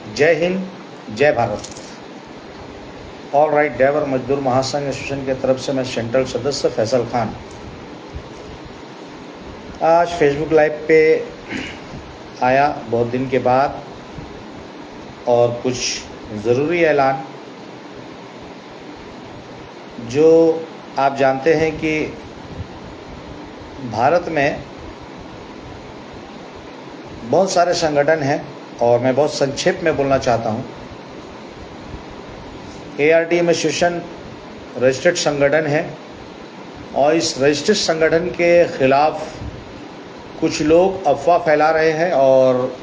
जय हिंद, जय Bharat. All right driver मजदूर महासंघ एसोसिएशन की तरफ से मैं सेंट्रल सदस्य फैसल खान आज फेसबुक लाइव पे आया बहुत दिन के बाद, और कुछ ज़रूरी ऐलान जो आप जानते हैं कि भारत में बहुत सारे संगठन हैं और मैं बहुत संक्षेप में बोलना चाहता हूँ। ARDM एसोसिएशन रजिस्टर्ड संगठन है और इस रजिस्टर्ड संगठन के खिलाफ कुछ लोग अफवाह फैला रहे हैं और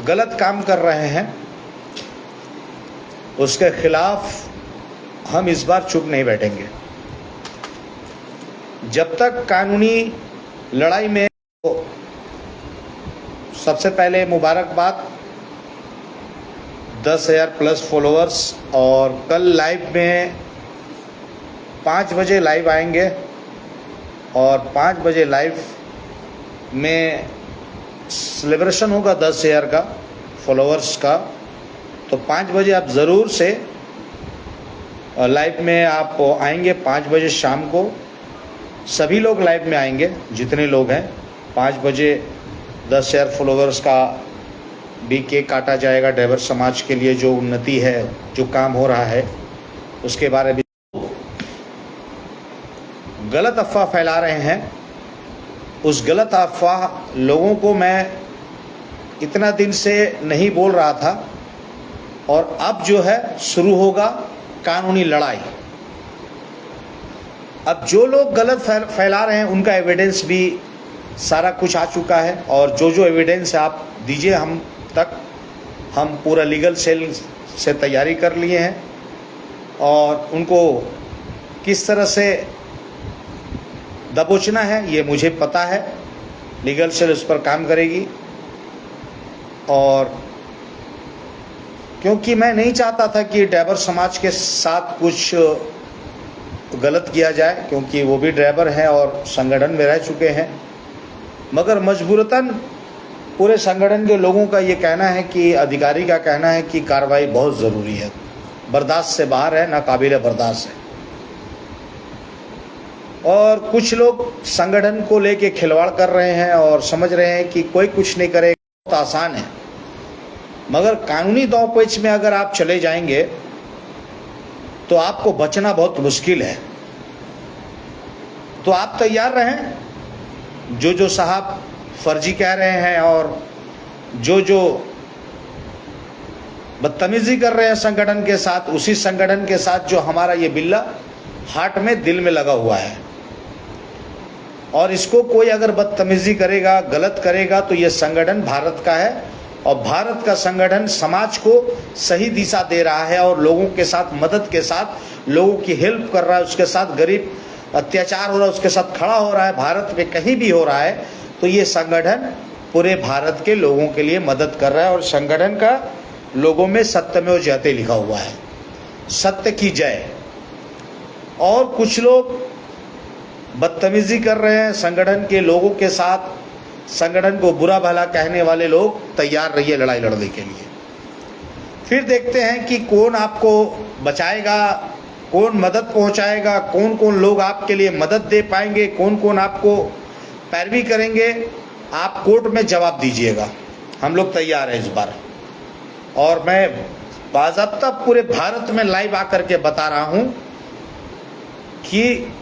गलत काम कर रहे हैं। उसके खिलाफ हम इस बार चुप नहीं बैठेंगे जब तक कानूनी लड़ाई में। सबसे पहले मुबारकबाद 10,000 प्लस फॉलोअर्स, और कल लाइव में 5 बजे लाइव आएंगे और 5 बजे लाइव में सेलिब्रेशन होगा 10,000 का फॉलोअर्स का। तो 5 बजे आप ज़रूर से लाइव में आप आएंगे। 5 बजे शाम को सभी लोग लाइव में आएंगे, जितने लोग हैं। 5 बजे 10,000 फॉलोअर्स का भी केक काटा जाएगा। ड्राइवर समाज के लिए जो उन्नति है, जो काम हो रहा है, उसके बारे में गलत अफवाह फैला रहे हैं। उस गलत अफवाह लोगों को मैं इतना दिन से नहीं बोल रहा था, और अब जो है शुरू होगा कानूनी लड़ाई। अब जो लोग गलत फैला रहे हैं उनका एविडेंस भी सारा कुछ आ चुका है, और जो एविडेंस आप दीजिए हम तक, हम पूरा लीगल सेल से तैयारी कर लिए हैं और उनको किस तरह से दबोचना है ये मुझे पता है। लीगल सेल उस पर काम करेगी, और क्योंकि मैं नहीं चाहता था कि ड्राइवर समाज के साथ कुछ गलत किया जाए, क्योंकि वो भी ड्राइवर हैं और संगठन में रह चुके हैं। मगर मजबूरतन पूरे संगठन के लोगों का ये कहना है कि अधिकारी का कहना है कि कार्रवाई बहुत ज़रूरी है, बर्दाश्त से बाहर है, नाकाबिले बर्दाश्त है। और कुछ लोग संगठन को लेके खिलवाड़ कर रहे हैं और समझ रहे हैं कि कोई कुछ नहीं करे, बहुत आसान है। मगर कानूनी दांवपेच में अगर आप चले जाएंगे तो आपको बचना बहुत मुश्किल है। तो आप तैयार रहें। जो साहब फर्जी कह रहे हैं और जो बदतमीजी कर रहे हैं संगठन के साथ, उसी संगठन के साथ जो हमारा ये बिल्ला हार्ट में, दिल में लगा हुआ है, और इसको कोई अगर बदतमीजी करेगा, गलत करेगा, तो ये संगठन भारत का है, और भारत का संगठन समाज को सही दिशा दे रहा है और लोगों के साथ, मदद के साथ लोगों की हेल्प कर रहा है। उसके साथ गरीब अत्याचार हो रहा है, उसके साथ खड़ा हो रहा है। भारत में कहीं भी हो रहा है तो ये संगठन पूरे भारत के लोगों के लिए मदद कर रहा है, और संगठन का लोगों में सत्यमेव जयते लिखा हुआ है, सत्य की जय। और कुछ लोग बदतमीजी कर रहे हैं संगठन के लोगों के साथ। संगठन को बुरा भला कहने वाले लोग तैयार रहिए लड़ाई लड़ने के लिए। फिर देखते हैं कि कौन आपको बचाएगा, कौन मदद पहुंचाएगा, कौन कौन लोग आपके लिए मदद दे पाएंगे, कौन कौन आपको पैरवी करेंगे। आप कोर्ट में जवाब दीजिएगा। हम लोग तैयार हैं इस बार, और मैं बाज़ाब्ता पूरे भारत में लाइव आकर के बता रहा हूं कि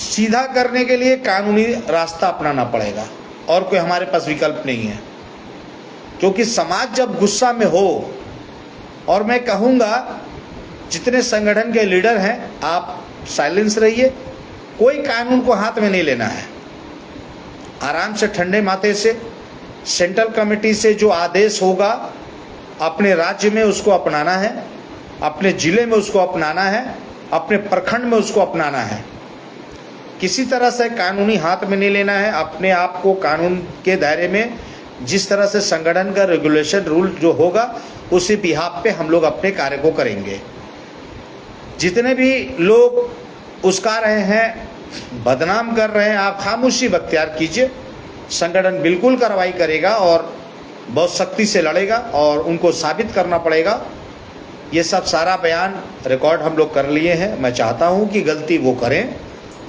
सीधा करने के लिए कानूनी रास्ता अपनाना पड़ेगा, और कोई हमारे पास विकल्प नहीं है। क्योंकि समाज जब गुस्सा में हो, और मैं कहूँगा जितने संगठन के लीडर हैं आप साइलेंस रहिए, कोई कानून को हाथ में नहीं लेना है। आराम से ठंडे माथे से सेंट्रल कमेटी से जो आदेश होगा अपने राज्य में उसको अपनाना है, अपने ज़िले में उसको अपनाना है, अपने प्रखंड में उसको अपनाना है। किसी तरह से कानूनी हाथ में नहीं लेना है। अपने आप को कानून के दायरे में, जिस तरह से संगठन का रेगुलेशन रूल जो होगा, उसी बिहाफ पे हम लोग अपने कार्य को करेंगे। जितने भी लोग उसका रहे हैं, बदनाम कर रहे हैं, आप खामोशी बख्तियार कीजिए। संगठन बिल्कुल कार्रवाई करेगा, और बहुत सख्ती से लड़ेगा और उनको साबित करना पड़ेगा। ये सब सारा बयान रिकॉर्ड हम लोग कर लिए हैं। मैं चाहता हूं कि गलती वो करें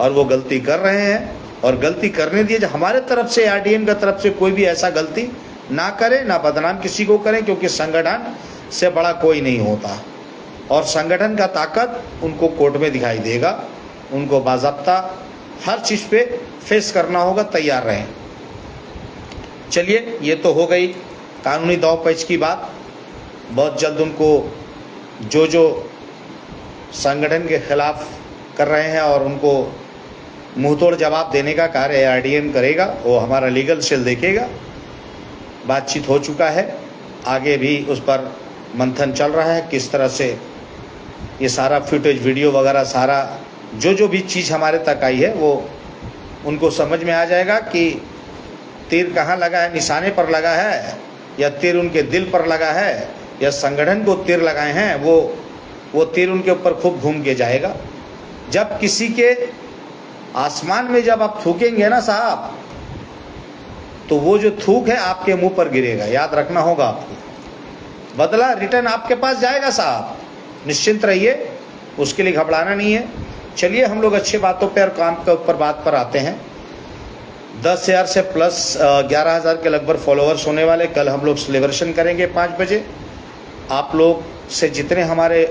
और वो गलती कर रहे हैं और गलती करने दिए। हमारे तरफ से ARDM की तरफ से कोई भी ऐसा गलती ना करे, ना बदनाम किसी को करें, क्योंकि संगठन से बड़ा कोई नहीं होता और संगठन का ताकत उनको कोर्ट में दिखाई देगा। उनको बाज़ाब्ता हर चीज़ पे फेस करना होगा, तैयार रहें। चलिए, ये तो हो गई कानूनी दाव पेच की बात। बहुत जल्द उनको जो संगठन के खिलाफ कर रहे हैं और उनको मुंहतोड़ जवाब देने का कार्य ARDM करेगा, वो हमारा लीगल सेल देखेगा। बातचीत हो चुका है, आगे भी उस पर मंथन चल रहा है, किस तरह से ये सारा फुटेज वीडियो वगैरह सारा जो भी चीज़ हमारे तक आई है वो उनको समझ में आ जाएगा कि तीर कहाँ लगा है, निशाने पर लगा है या तीर उनके दिल पर लगा है या संगठन को तीर लगाए हैं, वो तीर उनके ऊपर खूब घूम के जाएगा। जब किसी के आसमान में जब आप थूकेंगे ना साहब, तो वो जो थूक है आपके मुंह पर गिरेगा, याद रखना होगा आपको। बदला रिटर्न आपके पास जाएगा साहब, निश्चिंत रहिए, उसके लिए घबराना नहीं है। चलिए, हम लोग अच्छी बातों पर और काम के ऊपर बात पर आते हैं। 10,000 से प्लस 11,000 के लगभग फॉलोअर्स होने वाले। कल हम लोग सेलिब्रेशन करेंगे 5 बजे। आप लोग से जितने हमारे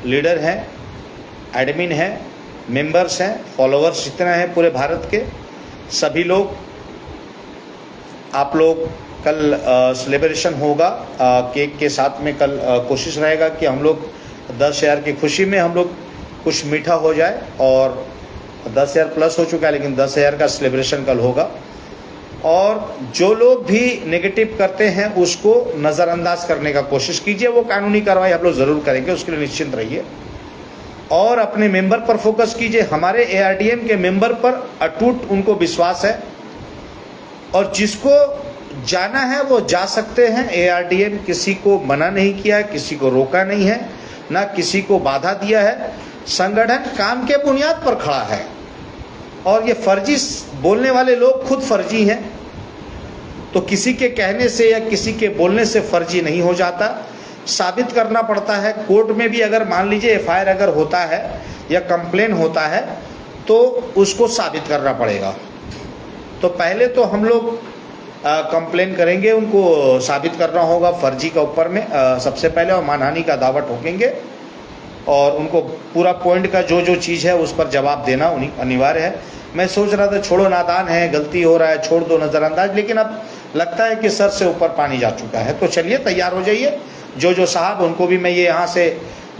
लीडर हैं, एडमिन हैं, मेंबर्स हैं, फॉलोअर्स जितने हैं पूरे भारत के, सभी लोग आप लोग कल सेलिब्रेशन होगा केक के साथ में। कल कोशिश रहेगा कि हम लोग 10,000 की खुशी में हम लोग कुछ मीठा हो जाए। और 10,000 प्लस हो चुका है, लेकिन 10,000 का सेलिब्रेशन कल होगा। और जो लोग भी नेगेटिव करते हैं उसको नज़रअंदाज करने का कोशिश कीजिए। वो कानूनी कार्रवाई हम लोग ज़रूर करेंगे, उसके लिए निश्चिंत रहिए। और अपने मेंबर पर फोकस कीजिए। हमारे ARDM के मेंबर पर अटूट उनको विश्वास है और जिसको जाना है वो जा सकते हैं। ARDM किसी को मना नहीं किया है, किसी को रोका नहीं है, ना किसी को बाधा दिया है। संगठन काम के बुनियाद पर खड़ा है और ये फर्जी बोलने वाले लोग खुद फर्जी हैं। तो किसी के कहने से या किसी के बोलने से फर्जी नहीं हो जाता, साबित करना पड़ता है। कोर्ट में भी अगर मान लीजिए FIR अगर होता है या कंप्लेन होता है तो उसको साबित करना पड़ेगा। तो पहले तो हम लोग कंप्लेन करेंगे, उनको साबित करना होगा फर्जी का ऊपर में सबसे पहले, और मानहानि का दावा ठोकेंगे और उनको पूरा पॉइंट का जो चीज़ है उस पर जवाब देना अनिवार्य है। मैं सोच रहा था छोड़ो, नादान है, गलती हो रहा है, छोड़ दो नज़रअंदाज, लेकिन अब लगता है कि सर से ऊपर पानी जा चुका है। तो चलिए, तैयार हो जाइए। जो साहब, उनको भी मैं ये यहाँ से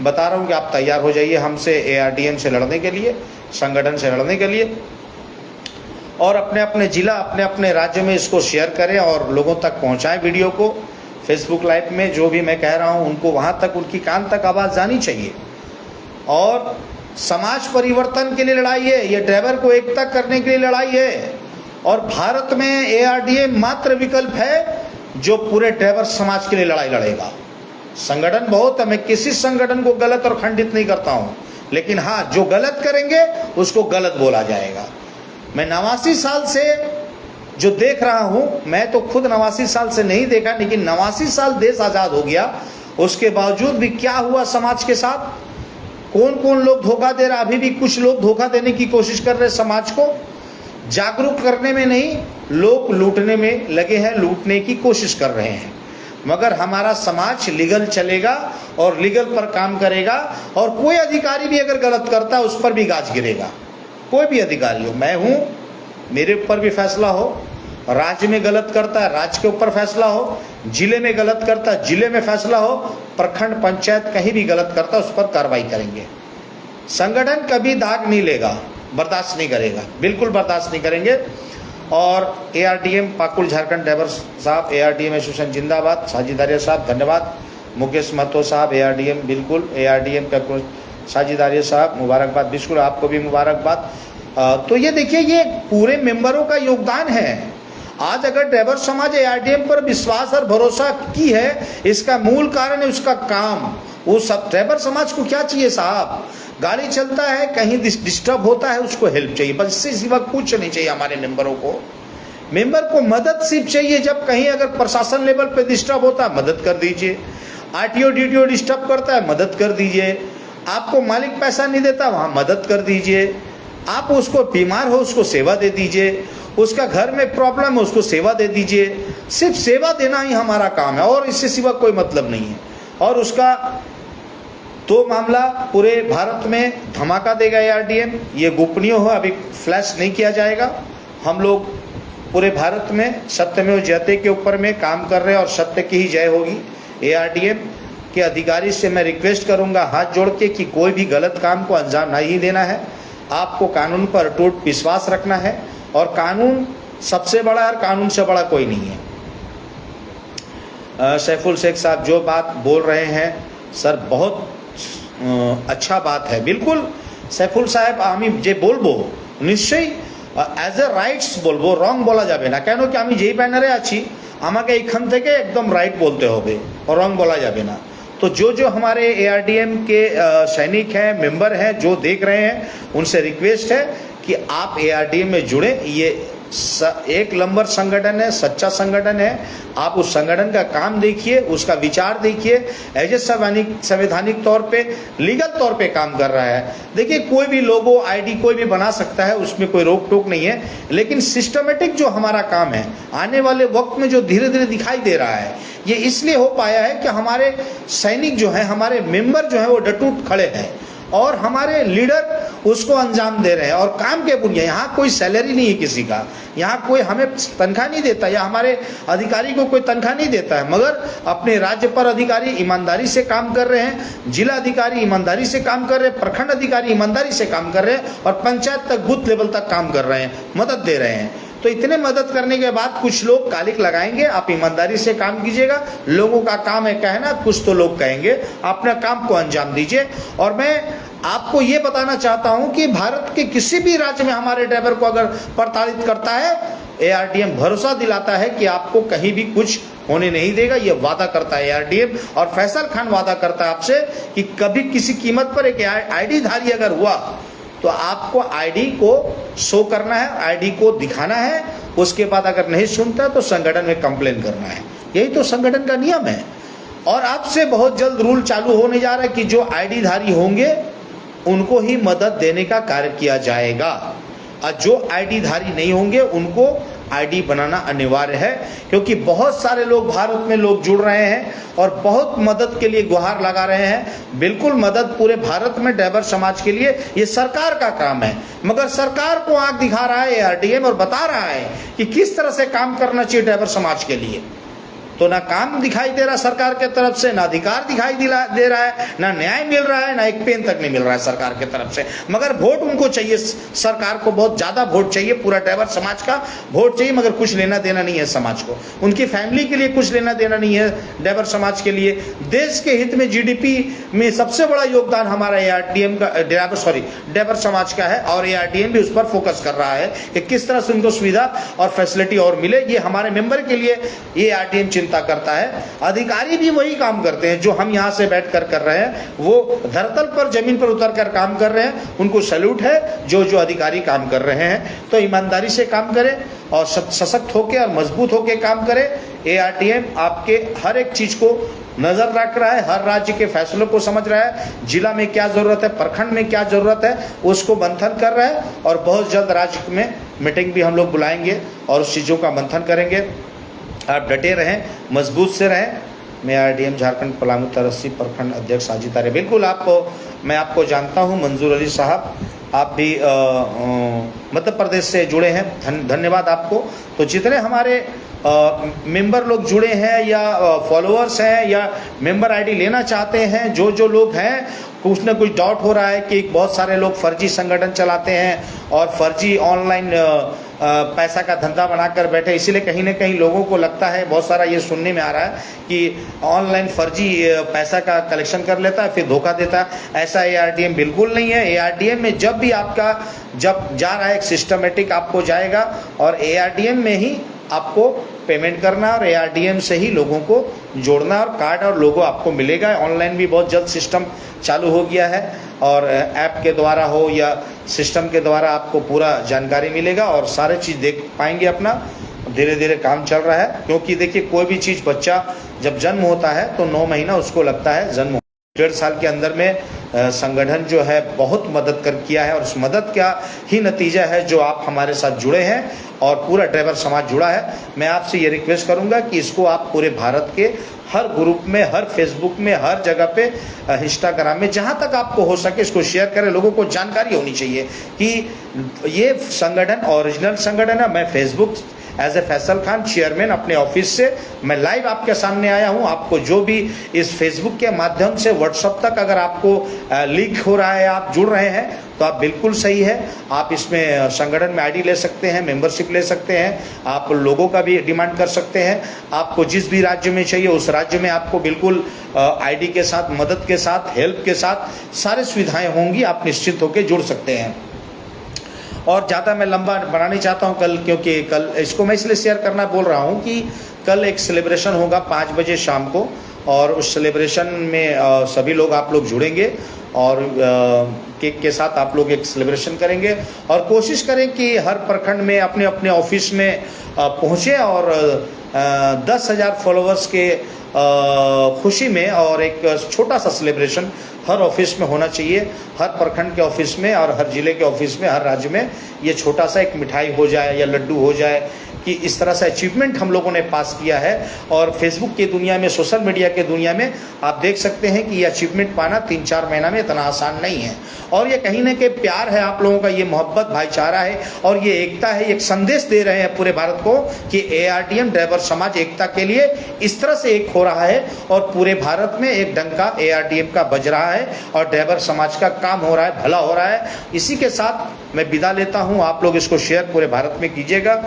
बता रहा हूँ कि आप तैयार हो जाइए हमसे ARDM से लड़ने के लिए, संगठन से लड़ने के लिए। और अपने अपने ज़िला, अपने अपने राज्य में इसको शेयर करें और लोगों तक पहुँचाएँ वीडियो को। फेसबुक लाइव में जो भी मैं कह रहा हूँ उनको वहाँ तक, उनकी कान तक आवाज़ जानी चाहिए। और समाज परिवर्तन के लिए लड़ाई है, ये ड्राइवर को एकता करने के लिए लड़ाई है। और भारत में ARDM मात्र विकल्प है जो पूरे ड्राइवर समाज के लिए लड़ाई लड़ेगा। संगठन बहुत है, मैं किसी संगठन को गलत और खंडित नहीं करता हूँ, लेकिन हाँ, जो गलत करेंगे उसको गलत बोला जाएगा। मैं 89 साल से जो देख रहा हूँ, मैं तो खुद 89 साल से नहीं देखा, लेकिन 89 साल देश आज़ाद हो गया, उसके बावजूद भी क्या हुआ समाज के साथ, कौन कौन लोग धोखा दे रहा। अभी भी कुछ लोग धोखा देने की कोशिश कर रहे, समाज को जागरूक करने में नहीं, लोग लूटने में लगे हैं, लूटने की कोशिश कर रहे हैं। मगर हमारा समाज लीगल चलेगा और लीगल पर काम करेगा। और कोई अधिकारी भी अगर गलत करता है उस पर भी गाज गिरेगा। कोई भी अधिकारी हो, मैं हूँ, मेरे ऊपर भी फैसला हो। राज्य में गलत करता है, राज्य के ऊपर फैसला हो। जिले में गलत करता है, जिले में फैसला हो। प्रखंड, पंचायत कहीं भी गलत करता है उस पर कार्रवाई करेंगे। संगठन कभी दाग नहीं लेगा, बर्दाश्त नहीं करेगा, बिल्कुल बर्दाश्त नहीं करेंगे। और ARDM पाकुड़ झारखंड ड्राइवर साहब, ARDM एसोसिएशन जिंदाबाद। साजिदारिया साहब धन्यवाद। मुकेश महतो साहब ARDM, बिल्कुल ARDM का साजिदारिया साहब मुबारकबाद, बिल्कुल आपको भी मुबारकबाद। तो ये देखिए, ये पूरे मेंबरों का योगदान है। आज अगर ड्राइवर समाज ARDM पर विश्वास और भरोसा की है, इसका मूल कारण है उसका काम। वो सब ड्राइवर समाज को क्या चाहिए साहब, गाड़ी चलता है, कहीं डिस्टर्ब होता है, उसको हेल्प चाहिए, बस इससे सिवा कुछ नहीं चाहिए हमारे मेंबरों को। मेंबर को मदद सिर्फ चाहिए जब कहीं अगर प्रशासन लेवल पे डिस्टर्ब होता है मदद कर दीजिए, आरटीओ डीटीओ डिस्टर्ब करता है मदद कर दीजिए, आपको मालिक पैसा नहीं देता वहाँ मदद कर दीजिए, आप उसको बीमार हो उसको सेवा दे दीजिए, उसका घर में प्रॉब्लम है उसको सेवा दे दीजिए। सिर्फ सेवा देना ही हमारा काम है और इससे सिवा कोई मतलब नहीं है। और उसका तो मामला पूरे भारत में धमाका देगा एआरडीएम, ये गोपनीय हो, अभी फ्लैश नहीं किया जाएगा। हम लोग पूरे भारत में सत्यमेव जयते के ऊपर में काम कर रहे हैं और सत्य की ही जय होगी। एआरडीएम के अधिकारी से मैं रिक्वेस्ट करूंगा हाथ जोड़ के कि कोई भी गलत काम को अंजाम नहीं देना है, आपको कानून पर अटूट विश्वास रखना है और कानून सबसे बड़ा है, कानून से बड़ा कोई नहीं है। सैफुल शेख साहब जो बात बोल रहे हैं सर बहुत अच्छा बात है, बिल्कुल सैफुल साहेब আমি যে বলবো নিশ্চয়ই অ্যাজ এ রাইটস বলবো, রং বলা যাবে না, কেন কি আমি যেই ব্যানারে আছি আমাকে এইখান থেকে একদম রাইট बोलते হবে और रंग बोला जाबे ना। तो जो हमारे एआरडीएम के सैनिक हैं, मेंबर हैं, जो देख रहे हैं उनसे रिक्वेस्ट है कि आप एआरडीएम में जुड़े। ये एक नंबर संगठन है, सच्चा संगठन है। आप उस संगठन का काम देखिए, उसका विचार देखिए, एज ए संवैधानिक तौर पे लीगल तौर पे काम कर रहा है। देखिए कोई भी लोगो आईडी कोई भी बना सकता है, उसमें कोई रोक टोक नहीं है, लेकिन सिस्टमेटिक जो हमारा काम है आने वाले वक्त में जो धीरे धीरे दिखाई दे रहा है ये इसलिए हो पाया है कि हमारे सैनिक जो है, हमारे मेंबर जो है वो डटूट खड़े हैं और हमारे लीडर उसको अंजाम दे रहे हैं और काम के बुनियाद। यहाँ कोई सैलरी नहीं है किसी का, यहाँ कोई हमें तनख्वाह नहीं देता या हमारे अधिकारी को कोई तनख्वाह नहीं देता है, मगर अपने राज्य पर अधिकारी ईमानदारी से काम कर रहे हैं, जिला अधिकारी ईमानदारी से काम कर रहे हैं, प्रखंड अधिकारी ईमानदारी से काम कर रहे हैं और पंचायत तक बूथ लेवल तक काम कर रहे हैं, मदद दे रहे हैं। तो इतने मदद करने के बाद कुछ लोग कालिक लगाएंगे, आप ईमानदारी से काम कीजिएगा, लोगों का काम है कहना, कुछ तो लोग कहेंगे, अपने काम को अंजाम दीजिए। और मैं आपको ये बताना चाहता हूं कि भारत के किसी भी राज्य में हमारे ड्राइवर को अगर प्रताड़ित करता है, एआरडीएम भरोसा दिलाता है कि आपको कहीं भी कुछ होने नहीं देगा। ये वादा करता है एआरडीएम और फैसल खान वादा करता है आपसे कि कभी किसी कीमत पर एक आईडी धारी अगर हुआ तो आपको आईडी को शो करना है, आईडी को दिखाना है, उसके बाद अगर नहीं सुनता तो संगठन में कंप्लेन करना है। यही तो संगठन का नियम है। और अब से बहुत जल्द रूल चालू होने जा रहा है कि जो आईडी धारी होंगे उनको ही मदद देने का कार्य किया जाएगा और जो आईडी धारी नहीं होंगे उनको आईडी बनाना अनिवार्य है, क्योंकि बहुत सारे लोग भारत में लोग जुड़ रहे हैं और बहुत मदद के लिए गुहार लगा रहे हैं। बिल्कुल मदद पूरे भारत में ड्राइवर समाज के लिए ये सरकार का काम है, मगर सरकार को आंख दिखा रहा है एआरडीएम और बता रहा है कि किस तरह से काम करना चाहिए ड्राइवर समाज के लिए। तो ना काम दिखाई दे रहा सरकार के तरफ से, ना अधिकार दिखाई दे रहा है, ना न्याय मिल रहा है, ना एक पेन तक नहीं मिल रहा है सरकार के तरफ से। मगर वोट उनको चाहिए, सरकार को बहुत ज्यादा वोट चाहिए, पूरा ड्राइवर समाज का वोट चाहिए, मगर कुछ लेना देना नहीं है समाज को, उनकी फैमिली के लिए कुछ लेना देना नहीं है ड्राइवर समाज के लिए। देश के हित में जीडीपी में सबसे बड़ा योगदान हमारा एआरडीएम का ड्राइवर समाज का है और एआरडीएम भी उस पर फोकस कर रहा है कि किस तरह से उनको सुविधा और फैसिलिटी और मिले। ये हमारे मेंबर के लिए ये एआरडीएम चिंता करता है। अधिकारी भी वही काम करते हैं जो हम यहाँ से बैठकर कर रहे हैं, वो धरतल पर जमीन पर उतर कर काम कर रहे हैं। उनको सैल्यूट है जो अधिकारी काम कर रहे हैं। तो ईमानदारी से काम करें और सशक्त होकर और मजबूत होकर काम करें। एआरडीएम आपके हर एक चीज को नजर रख रहा है, हर राज्य के फैसलों को समझ रहा है, जिला में क्या जरूरत है, प्रखंड में क्या जरूरत है, उसको मंथन कर रहा है। और बहुत जल्द राज्य में मीटिंग भी हम लोग बुलाएंगे और उस चीज़ों का मंथन करेंगे। आप डटे रहें, मजबूत से रहें। मैं आरडीएम झारखंड पलामू तरसी प्रखंड अध्यक्ष साजिद आर्य। बिल्कुल मैं आपको जानता हूं, मंजूर अली साहब आप भी मध्य प्रदेश से जुड़े हैं, धन्यवाद आपको। तो जितने हमारे मेंबर लोग जुड़े हैं या फॉलोअर्स हैं या मेंबर आईडी लेना चाहते हैं, जो लोग हैं, कुछ ना कुछ डाउट हो रहा है कि बहुत सारे लोग फर्जी संगठन चलाते हैं और फर्जी ऑनलाइन पैसा का धंधा बनाकर बैठे, इसीलिए कहीं ना कहीं लोगों को लगता है, बहुत सारा ये सुनने में आ रहा है कि ऑनलाइन फर्जी पैसा का कलेक्शन कर लेता है फिर धोखा देता है। ऐसा एआरडीएम बिल्कुल नहीं है। एआरडीएम में जब भी आपका जब जा रहा है एक सिस्टमेटिक आपको जाएगा और एआरडीएम में ही आपको पेमेंट करना और एआरडीएम से ही लोगों को जोड़ना और कार्ड और लोगो आपको मिलेगा। ऑनलाइन भी बहुत जल्द सिस्टम चालू हो गया है और ऐप के द्वारा हो या सिस्टम के द्वारा आपको पूरा जानकारी मिलेगा और सारे चीज़ देख पाएंगे अपना। धीरे धीरे काम चल रहा है, क्योंकि देखिए कोई भी चीज़, बच्चा जब जन्म होता है तो 9 महीना उसको लगता है जन्म। 1.5 साल के अंदर में संगठन जो है बहुत मदद किया है, और उस मदद का ही नतीजा है जो आप हमारे साथ जुड़े हैं और पूरा ड्राइवर समाज जुड़ा है। मैं आपसे ये रिक्वेस्ट करूंगा कि इसको आप पूरे भारत के हर ग्रुप में, हर फेसबुक में, हर जगह पे, इंस्टाग्राम में, जहां तक आपको हो सके इसको शेयर करें। लोगों को जानकारी होनी चाहिए कि ये संगठन ओरिजिनल संगठन है। मैं Facebook as a Faisal Khan chairman अपने ऑफिस से मैं लाइव आपके सामने आया हूं। आपको जो भी इस फेसबुक के माध्यम से व्हाट्सएप तक अगर आपको लीक हो रहा है, आप जुड़ रहे हैं, तो आप बिल्कुल सही है। आप इसमें संगठन में आईडी ले सकते हैं, मेंबरशिप ले सकते हैं, आप लोगों का भी डिमांड कर सकते हैं। आपको जिस भी राज्य में चाहिए उस राज्य में आपको बिल्कुल आईडी के साथ, मदद के साथ, हेल्प के साथ सारी सुविधाएं होंगी। आप निश्चित होकर जुड़ सकते हैं। और ज़्यादा मैं लंबा बनाना नहीं चाहता हूँ कल, क्योंकि कल इसको मैं इसलिए शेयर करना बोल रहा हूँ कि कल एक सेलिब्रेशन होगा 5 बजे शाम को, और उस सेलिब्रेशन में सभी लोग, आप लोग जुड़ेंगे और केक के साथ आप लोग एक सेलिब्रेशन करेंगे। और कोशिश करें कि हर प्रखंड में अपने अपने ऑफिस में पहुँचे और 10,000 फॉलोअर्स के खुशी में और एक छोटा सा सेलिब्रेशन हर ऑफिस में होना चाहिए, हर प्रखंड के ऑफिस में और हर जिले के ऑफिस में, हर राज्य में। ये छोटा सा एक मिठाई हो जाए या लड्डू हो जाए, कि इस तरह से अचीवमेंट हम लोगों ने पास किया है। और फेसबुक की दुनिया में, सोशल मीडिया की दुनिया में आप देख सकते हैं कि ये अचीवमेंट पाना 3-4 महीना में इतना आसान नहीं है। और ये कहीं ना कहीं प्यार है आप लोगों का, ये मोहब्बत, भाईचारा है, और ये एकता है। एक संदेश दे रहे हैं पूरे भारत को कि ARTM ड्राइवर समाज एकता के लिए इस तरह से एक हो रहा है, और पूरे भारत में एक डंका ARTM का बज रहा है, और ड्राइवर समाज का काम हो रहा है, भला हो रहा है। इसी के साथ मैं विदा लेता हूँ। आप लोग इसको शेयर पूरे भारत में कीजिएगा।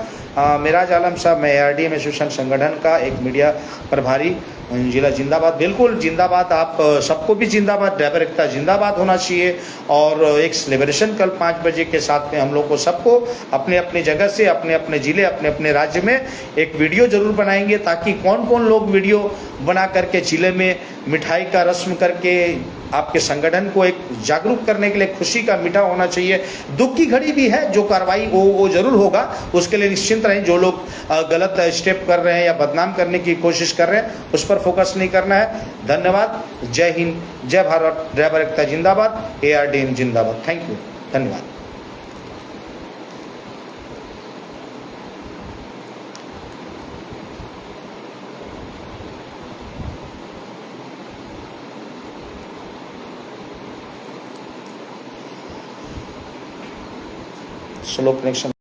मिराज आलम साहब, मैं ARTM एसोसिएशन संगठन का एक मीडिया प्रभारी, जिला जिंदाबाद। बिल्कुल जिंदाबाद, आप सबको भी जिंदाबाद, ड्राइवर एकता जिंदाबाद होना चाहिए। और एक सेलिब्रेशन कल 5 बजे के साथ में हम लोग को सबको अपने अपने जगह से, अपने अपने जिले, अपने अपने राज्य में एक वीडियो जरूर बनाएंगे, ताकि कौन कौन लोग वीडियो बना करके जिले में मिठाई का रस्म करके आपके संगठन को एक जागरूक करने के लिए, खुशी का मीठा होना चाहिए। दुख की घड़ी भी है, जो कार्रवाई वो जरूर होगा, उसके लिए निश्चिंत रहें। जो लोग गलत स्टेप कर रहे हैं या बदनाम करने की कोशिश कर रहे हैं, उस पर फोकस नहीं करना है। धन्यवाद। जय हिंद, जय भारत, ड्राइवर एकता जिंदाबाद, ARTM जिंदाबाद। थैंक यू, धन्यवाद। Slow connection.